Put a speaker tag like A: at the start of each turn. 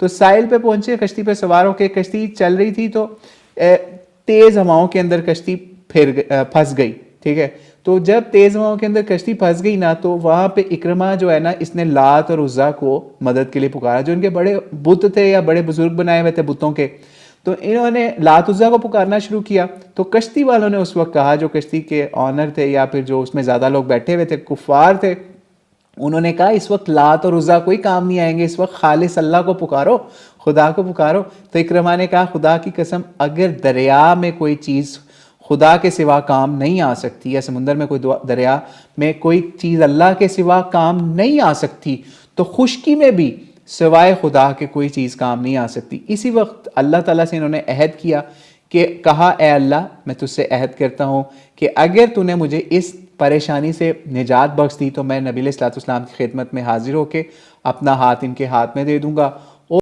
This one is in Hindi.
A: तो साहिल पे पहुंचे, कश्ती पे सवार होकर कश्ती चल रही थी तो तेज हवाओं के अंदर कश्ती फंस गई। ठीक है, तो जब तेज हवाओं के अंदर कश्ती फंस गई ना, तो वहां पे इक्रमा जो है ना, इसने लात और उज़्ज़ा को मदद के लिए पुकारा, जो इनके बड़े बुत थे या बड़े बुजुर्ग बनाए हुए थे बुतों के। तो इन्होंने लात उज़्ज़ा को पुकारना शुरू किया। तो कश्ती वालों ने उस वक्त कहा, जो कश्ती के ऑनर थे या फिर जो उसमें ज़्यादा लोग बैठे हुए थे, कुफार थे, उन्होंने कहा इस वक्त लात और उज़्ज़ा कोई काम नहीं आएंगे, इस वक्त खालिस अल्लाह को पुकारो, खुदा को पुकारो। तो इक्रमा ने कहा खुदा की कसम, अगर दरिया में कोई चीज़ खुदा के सिवा काम नहीं आ सकती, या समुंदर में कोई दरिया में कोई चीज़ अल्लाह के सिवा काम नहीं आ सकती, तो खुश्की में भी सिवाय खुदा के कोई चीज़ काम नहीं आ सकती। इसी वक्त अल्लाह ताला से इन्होंने अहद किया कि कहा, ए अल्लाह, मैं तुझसे अहद करता हूँ कि अगर तूने मुझे इस परेशानी से निजात बख्श दी तो मैं नबी अलैहिस्सलातु वस्सलाम की खिदमत में हाजिर होकर अपना हाथ इनके हाथ में दे दूंगा